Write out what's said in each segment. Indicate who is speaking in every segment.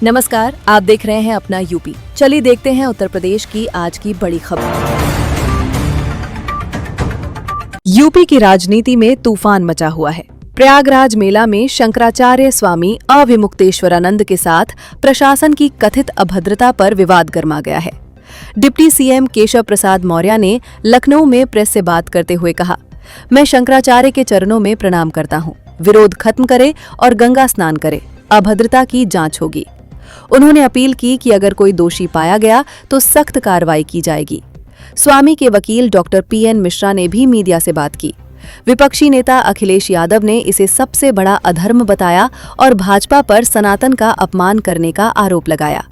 Speaker 1: नमस्कार, आप देख रहे हैं अपना यूपी। चलिए देखते हैं उत्तर प्रदेश की आज की बड़ी खबर। यूपी की राजनीति में तूफान मचा हुआ है। प्रयागराज मेला में शंकराचार्य स्वामी अविमुक्तेश्वरानंद के साथ प्रशासन की कथित अभद्रता पर विवाद गर्मा गया है। डिप्टी सीएम केशव प्रसाद मौर्य ने लखनऊ में प्रेस से बात करते हुए कहा, मैं शंकराचार्य के चरणों में प्रणाम करता हूं। विरोध खत्म करे और गंगा स्नान करे, अभद्रता की जांच होगी। उन्होंने अपील की कि अगर कोई दोषी पाया गया तो सख्त कार्रवाई की जाएगी। स्वामी के वकील डॉक्टर पीएन मिश्रा ने भी मीडिया से बात की। विपक्षी नेता अखिलेश यादव ने इसे सबसे बड़ा अधर्म बताया और भाजपा पर सनातन का अपमान करने का आरोप लगाया।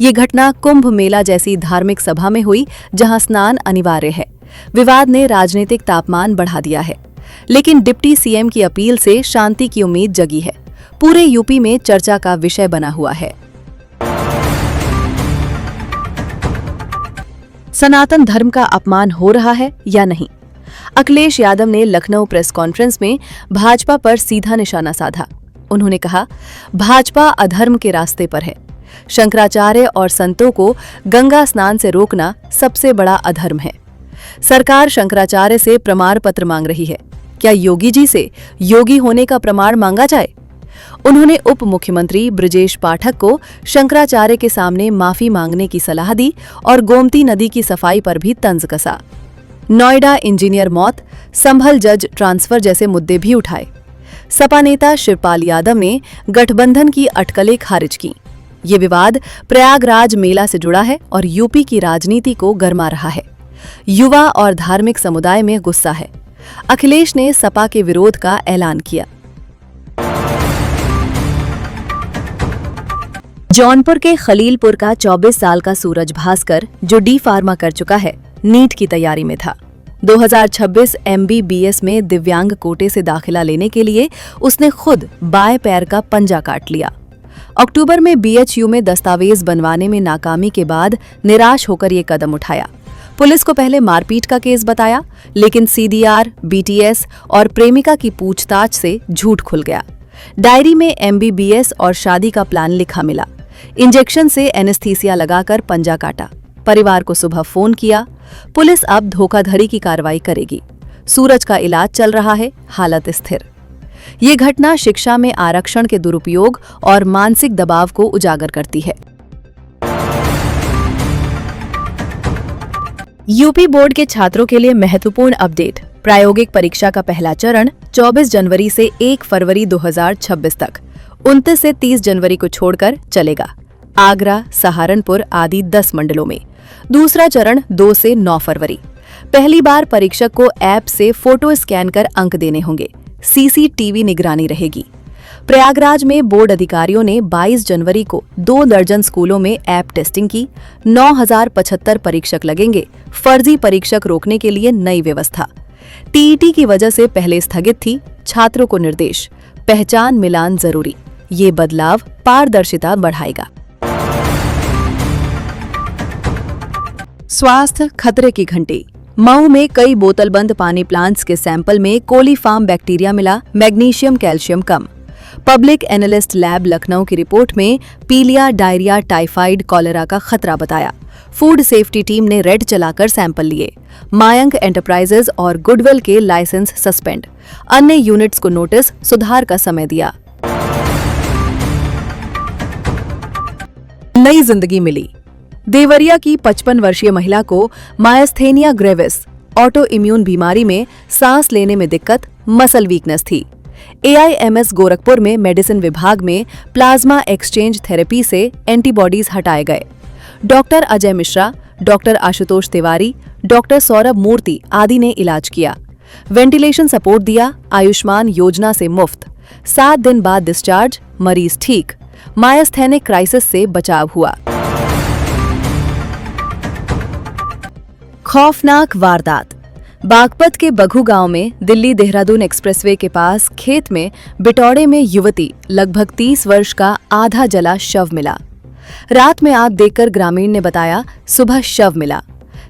Speaker 1: ये घटना कुंभ मेला जैसी धार्मिक सभा में हुई, जहां स्नान अनिवार्य है। विवाद ने राजनीतिक तापमान बढ़ा दिया है, लेकिन डिप्टी सीएम की अपील से शांति की उम्मीद जगी है। पूरे यूपी में चर्चा का विषय बना हुआ है। सनातन धर्म का अपमान हो रहा है या नहीं? अखिलेश यादव ने लखनऊ प्रेस कॉन्फ्रेंस में भाजपा पर सीधा निशाना साधा। उन्होंने कहा, भाजपा अधर्म के रास्ते पर है। शंकराचार्य और संतों को गंगा स्नान से रोकना सबसे बड़ा अधर्म है। सरकार शंकराचार्य से प्रमाण पत्र मांग रही है। क्या योगी जी से योगी होने का प्रमाण मांगा जाए? उन्होंने उप मुख्यमंत्री ब्रजेश पाठक को शंकराचार्य के सामने माफी मांगने की सलाह दी और गोमती नदी की सफाई पर भी तंज कसा। नोएडा इंजीनियर मौत, संभल जज ट्रांसफर जैसे मुद्दे भी उठाए। सपा नेता शिवपाल यादव ने गठबंधन की अटकलें खारिज की। ये विवाद प्रयागराज मेला से जुड़ा है और यूपी की राजनीति को गरमा रहा है। युवा और धार्मिक समुदाय में गुस्सा है। अखिलेश ने सपा के विरोध का ऐलान किया। जौनपुर के खलीलपुर का 24 साल का सूरज भास्कर, जो डी फार्मा कर चुका है, नीट की तैयारी में था। 2026 MBBS में दिव्यांग कोटे से दाखिला लेने के लिए उसने खुद बाएं पैर का पंजा काट लिया। अक्टूबर में BHU में दस्तावेज बनवाने में नाकामी के बाद निराश होकर ये कदम उठाया। पुलिस को पहले मारपीट का केस बताया, लेकिन CDR, BTS और प्रेमिका की पूछताछ से झूठ खुल गया। डायरी में MBBS और शादी का प्लान लिखा मिला। इंजेक्शन से एनेस्थीसिया लगाकर पंजा काटा। परिवार को सुबह फोन किया। पुलिस अब धोखाधड़ी की कार्रवाई करेगी। सूरज का इलाज चल रहा है, हालत स्थिर। ये घटना शिक्षा में आरक्षण के दुरुपयोग और मानसिक दबाव को उजागर करती है। यूपी बोर्ड के छात्रों के लिए महत्वपूर्ण अपडेट। प्रायोगिक परीक्षा का पहला चरण 24 जनवरी से 1 फरवरी 2026 तक 29 से 30 जनवरी को छोड़कर चलेगा। आगरा, सहारनपुर आदि 10 मंडलों में। दूसरा चरण 2 से 9 फरवरी। पहली बार परीक्षक को ऐप से फोटो स्कैन कर अंक देने होंगे। CCTV निगरानी रहेगी। प्रयागराज में बोर्ड अधिकारियों ने 22 जनवरी को 2 दर्जन स्कूलों में ऐप टेस्टिंग की। 9075 परीक्षक लगेंगे। फर्जी परीक्षक रोकने के लिए नई व्यवस्था। TET की वजह से पहले स्थगित थी। छात्रों को निर्देश, पहचान मिलान जरूरी। ये बदलाव पारदर्शिता बढ़ाएगा। स्वास्थ्य खतरे की घंटी। मऊ में कई बोतलबंद पानी प्लांट्स के सैंपल में कोलीफार्म बैक्टीरिया मिला, मैग्नीशियम कैल्शियम कम। पब्लिक एनालिस्ट लैब लखनऊ की रिपोर्ट में पीलिया, डायरिया, टाइफाइड, कॉलेरा का खतरा बताया। फूड सेफ्टी टीम ने रेड चलाकर सैंपल लिए। मायंक एंटरप्राइजेज और गुडविल के लाइसेंस सस्पेंड। अन्य यूनिट्स को नोटिस, सुधार का समय दिया। नई जिंदगी मिली। देवरिया की 55 वर्षीय महिला को मायस्थेनिया ग्रेविस, ऑटो इम्यून बीमारी में सांस लेने में दिक्कत, मसल वीकनेस थी। AIMS गोरखपुर में मेडिसिन विभाग में प्लाज्मा एक्सचेंज थेरेपी से एंटीबॉडीज हटाए गए। Doctor Ajay Mishra, doctor Ashutosh Tiwari, doctor Saurabh Murthy आदि ने इलाज किया। वेंटिलेशन सपोर्ट दिया। आयुष्मान योजना से मुफ्त। 7 दिन बाद डिस्चार्ज, मरीज ठीक। मायस्थेनिक क्राइसिस से बचाव हुआ। खौफनाक वारदात। बागपत के बघू गांव में दिल्ली देहरादून एक्सप्रेसवे के पास खेत में बिटौड़े में युवती लगभग 30 वर्ष का आधा जला शव मिला। रात में आग देखकर ग्रामीण ने बताया, सुबह शव मिला।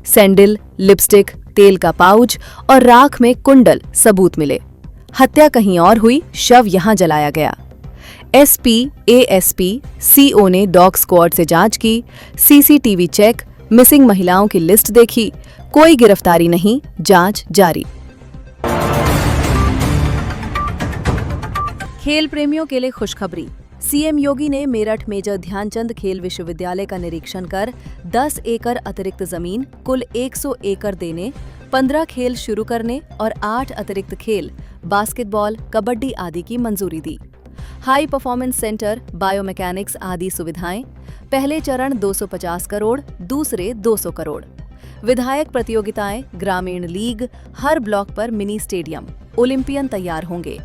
Speaker 1: सैंडल, लिपस्टिक, तेल का पाउच और राख में कुंडल सबूत मिले। हत्या कहीं और हुई, शव यहां जलाया गया। एसपी, एएसपी, सीओ ने डॉग स्क्वाड से जांच की, सीसीटीवी चेक, मिसिंग महिलाओं की लिस्ट देखी, कोई गिरफ्तारी नहीं, जांच जारी। खेल प्रेमियों के लिए खुशखबरी। सीएम योगी ने मेरठ मेजर ध्यानचंद खेल विश्वविद्यालय का निरीक्षण कर 10 एकड़ अतिरिक्त जमीन कुल 100 एकड़ देने, 15 खेल शुरू करने और 8 अतिरिक्त खेल बास्केटबॉल, कबड्डी आदि की मंजूरी दी। हाई परफॉर्मेंस सेंटर, बायोमैकेनिक्स आदि सुविधाएं, पहले चरण 250 करोड़, दूसरे 200 करोड़। विधायक प्रतियोगिताएं, ग्रामीण लीग, हर ब्लॉक पर मिनी स्टेडियम, ओलंपियन तैयार होंगे।